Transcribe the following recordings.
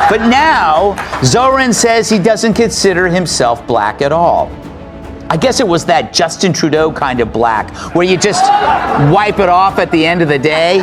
But now, Zohran says he doesn't consider himself black at all. I guess it was that Justin Trudeau kind of black, where you just wipe it off at the end of the day.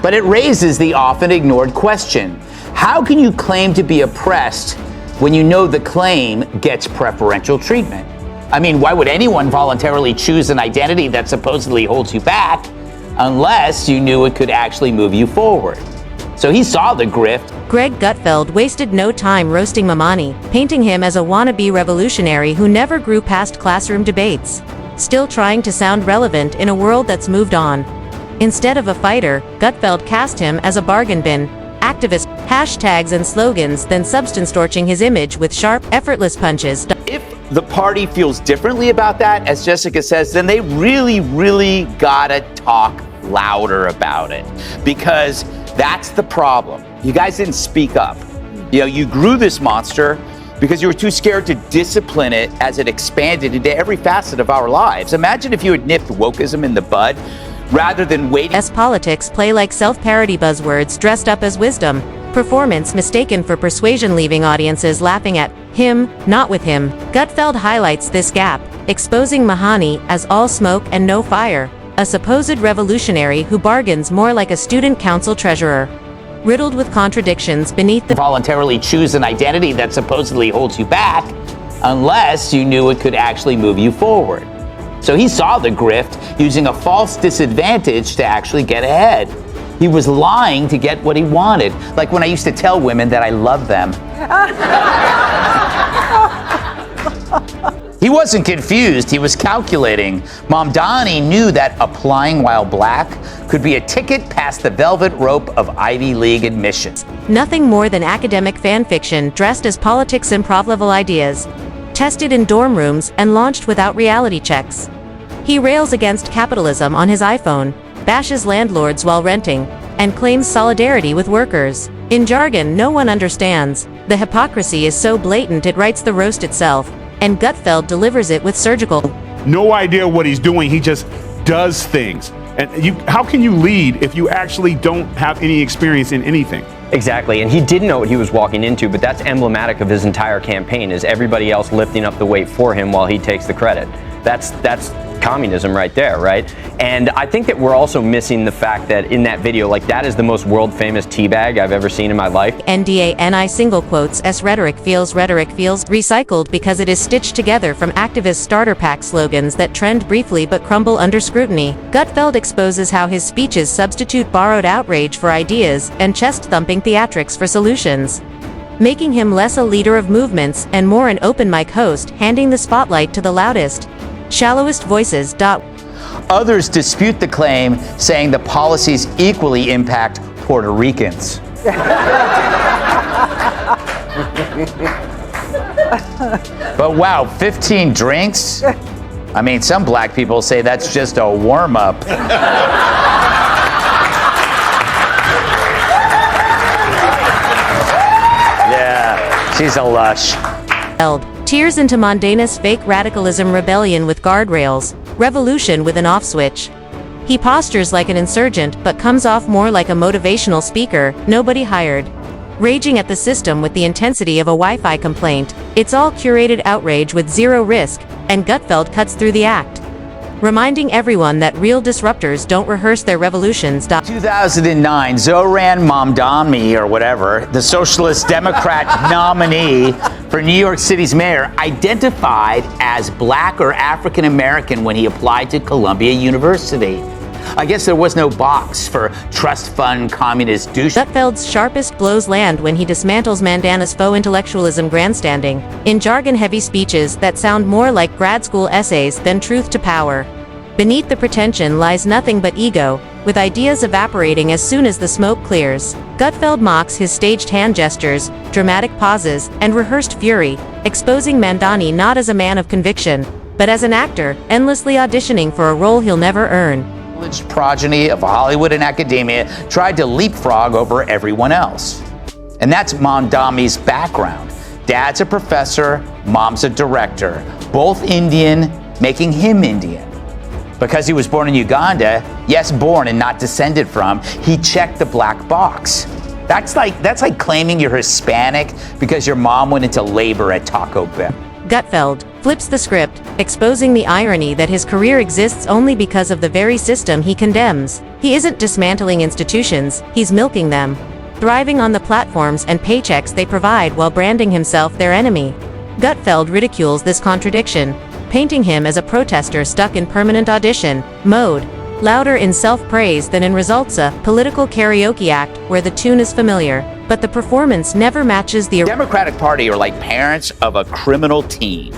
But it raises the often ignored question: how can you claim to be oppressed when you know the claim gets preferential treatment? I mean, why would anyone voluntarily choose an identity that supposedly holds you back unless you knew it could actually move you forward? So he saw the grift. Greg Gutfeld wasted no time roasting Mamdani, painting him as a wannabe revolutionary who never grew past classroom debates, still trying to sound relevant in a world that's moved on. Instead of a fighter, Gutfeld cast him as a bargain bin, activist, hashtags and slogans, then substance-torching his image with sharp, effortless punches. If the party feels differently about that, as Jessica says, then they really gotta talk louder about it, because that's the problem. You guys didn't speak up. You know, you grew this monster because you were too scared to discipline it as it expanded into every facet of our lives. Imagine if you had nipped wokeism in the bud rather than waiting. As politics play like self-parody buzzwords dressed up as wisdom, performance mistaken for persuasion, leaving audiences laughing at him, not with him. Gutfeld highlights this gap, exposing Mamdani as all smoke and no fire, a supposed revolutionary who bargains more like a student council treasurer. Riddled with contradictions beneath the voluntarily choose an identity that supposedly holds you back unless you knew it could actually move you forward. So he saw the grift, using a false disadvantage to actually get ahead. He was lying to get what he wanted, like when I used to tell women that I love them. He wasn't confused, he was calculating. Mamdani knew that applying while black could be a ticket past the velvet rope of Ivy League admissions. Nothing more than academic fan fiction dressed as politics improv-level ideas, tested in dorm rooms and launched without reality checks. He rails against capitalism on his iPhone, bashes landlords while renting, and claims solidarity with workers. In jargon no one understands, the hypocrisy is so blatant it writes the roast itself, and Gutfeld delivers it with surgical. No idea what he's doing, he just does things. And how can you lead if you actually don't have any experience in anything? Exactly, and he didn't know what he was walking into, but that's emblematic of his entire campaign, is everybody else lifting up the weight for him while he takes the credit. That's communism right there, right? And I think that we're also missing the fact that in that video, like, that is the most world famous teabag I've ever seen in my life. NDANI single quotes S rhetoric feels recycled because it is stitched together from activist starter pack slogans that trend briefly but crumble under scrutiny. Gutfeld exposes how his speeches substitute borrowed outrage for ideas and chest-thumping theatrics for solutions, making him less a leader of movements and more an open mic host, handing the spotlight to the loudest, shallowest voices. Others dispute the claim, saying the policies equally impact Puerto Ricans. But wow, 15 drinks? I mean, some black people say that's just a warm-up. Yeah, she's a lush. Tears into Mamdani's fake radicalism, rebellion with guardrails, revolution with an off switch. He postures like an insurgent but comes off more like a motivational speaker, nobody hired. Raging at the system with the intensity of a Wi-Fi complaint. It's all curated outrage with zero risk, and Gutfeld cuts through the act, reminding everyone that real disruptors don't rehearse their revolutions. 2009, Zohran Mamdani, or whatever, the Socialist Democrat nominee for New York City's mayor, identified as black or African American when he applied to Columbia University. I guess there was no box for trust fund communist douche. Gutfeld's sharpest blows land when he dismantles Mamdani's faux intellectualism grandstanding, in jargon-heavy speeches that sound more like grad school essays than truth to power. Beneath the pretension lies nothing but ego, with ideas evaporating as soon as the smoke clears. Gutfeld mocks his staged hand gestures, dramatic pauses, and rehearsed fury, exposing Mamdani not as a man of conviction, but as an actor, endlessly auditioning for a role he'll never earn. Progeny of Hollywood and academia tried to leapfrog over everyone else. And that's Mamdani's background. Dad's a professor, mom's a director, both Indian, making him Indian. Because he was born in Uganda, yes, born and not descended from, he checked the black box. That's like claiming you're Hispanic because your mom went into labor at Taco Bell. Gutfeld flips the script, exposing the irony that his career exists only because of the very system he condemns. He isn't dismantling institutions, he's milking them, thriving on the platforms and paychecks they provide while branding himself their enemy. Gutfeld ridicules this contradiction, painting him as a protester stuck in permanent audition mode, louder in self-praise than in results, a political karaoke act where the tune is familiar, but the performance never matches the Democratic Party are like parents of a criminal teen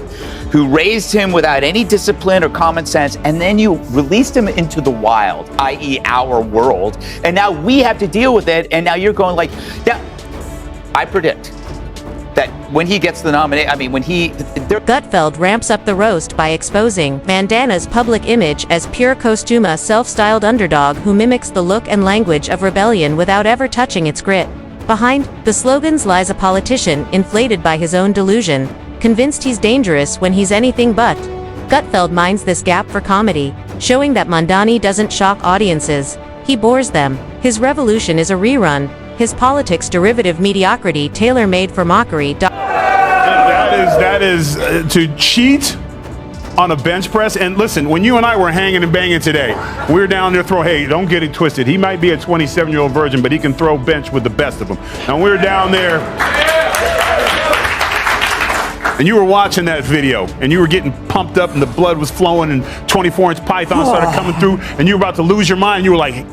who raised him without any discipline or common sense, and then you released him into the wild, i.e. our world, and now we have to deal with it, and now you're going like, yeah, I predict that when he gets the nomination, Gutfeld ramps up the roast by exposing Mandana's public image as pure costume, a self-styled underdog who mimics the look and language of rebellion without ever touching its grit. Behind the slogans lies a politician inflated by his own delusion, convinced he's dangerous when he's anything but. Gutfeld mines this gap for comedy, showing that Mamdani doesn't shock audiences, he bores them. His revolution is a rerun, his politics derivative mediocrity tailor-made for mockery. That is to cheat on a bench press. And listen, when you and I were hanging and banging today, we were down there hey, don't get it twisted. He might be a 27-year-old virgin, but he can throw bench with the best of them. And we were down there, and you were watching that video, and you were getting pumped up, and the blood was flowing, and 24-inch python started coming through, and you were about to lose your mind. You were like,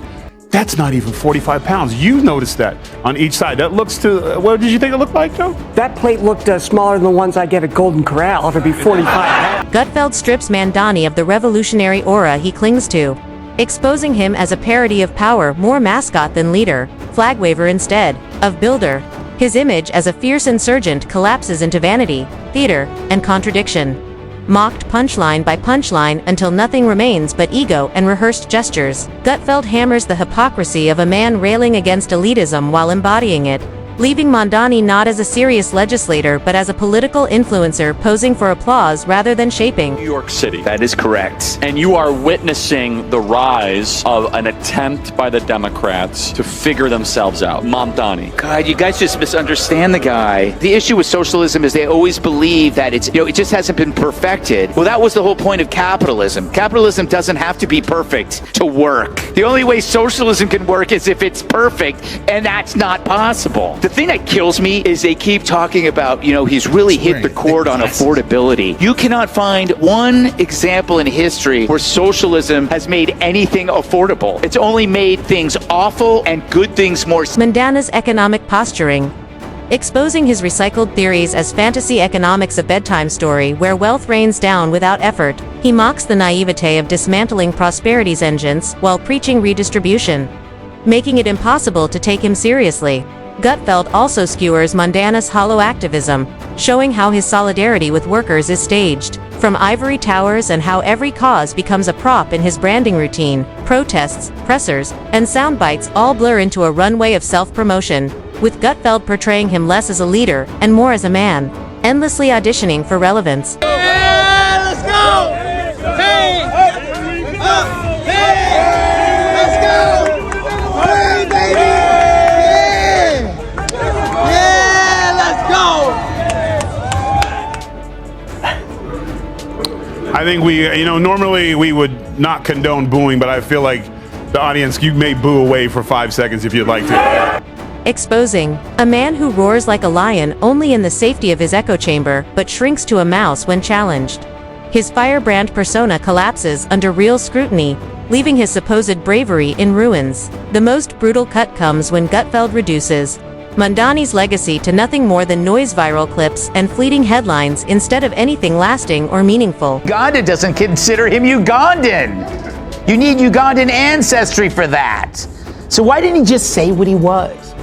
that's not even 45 pounds. You noticed that on each side. That looks to, what did you think it looked like, Joe? That plate looked smaller than the ones I get at Golden Corral. It'd be 45. Gutfeld strips Mamdani of the revolutionary aura he clings to, exposing him as a parody of power, more mascot than leader, flag waver instead of builder. His image as a fierce insurgent collapses into vanity, theater, and contradiction. Mocked punchline by punchline until nothing remains but ego and rehearsed gestures, Gutfeld hammers the hypocrisy of a man railing against elitism while embodying it, leaving Mamdani not as a serious legislator but as a political influencer posing for applause rather than shaping New York City. That is correct. And you are witnessing the rise of an attempt by the Democrats to figure themselves out. Mamdani. God, you guys just misunderstand the guy. The issue with socialism is they always believe that it just hasn't been perfected. Well, that was the whole point of capitalism. Capitalism doesn't have to be perfect to work. The only way socialism can work is if it's perfect, and that's not possible. The thing that kills me is they keep talking about, he's really hit the chord on affordability. You cannot find one example in history where socialism has made anything affordable. It's only made things awful and good things more. Mamdani's economic posturing, exposing his recycled theories as fantasy economics, a bedtime story where wealth rains down without effort. He mocks the naivete of dismantling prosperity's engines while preaching redistribution, making it impossible to take him seriously. Gutfeld also skewers Mamdani's hollow activism, showing how his solidarity with workers is staged, from ivory towers and how every cause becomes a prop in his branding routine. Protests, pressers, and sound bites all blur into a runway of self-promotion, with Gutfeld portraying him less as a leader and more as a man, endlessly auditioning for relevance. Yeah, let's go! Hey! Up! Hey! Let's go! Hey, baby! I think normally we would not condone booing, but I feel like the audience, you may boo away for 5 seconds if you'd like to. Exposing a man who roars like a lion only in the safety of his echo chamber, but shrinks to a mouse when challenged. His firebrand persona collapses under real scrutiny, leaving his supposed bravery in ruins. The most brutal cut comes when Gutfeld reduces Mamdani's legacy to nothing more than noise, viral clips, and fleeting headlines instead of anything lasting or meaningful. Uganda doesn't consider him Ugandan. You need Ugandan ancestry for that. So why didn't he just say what he was?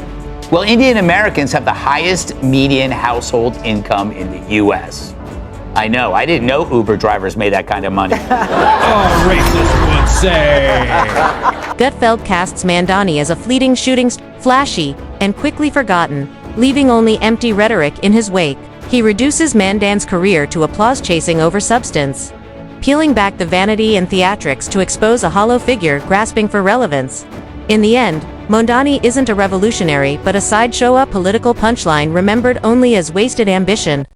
Well, Indian Americans have the highest median household income in the U.S. I know, I didn't know Uber drivers made that kind of money. Racist would say. Gutfeld casts Mamdani as a fleeting shooting flashy, and quickly forgotten, leaving only empty rhetoric in his wake. He reduces Mamdani's career to applause-chasing over substance, peeling back the vanity and theatrics to expose a hollow figure grasping for relevance. In the end, Mamdani isn't a revolutionary but a sideshow, a political punchline remembered only as wasted ambition.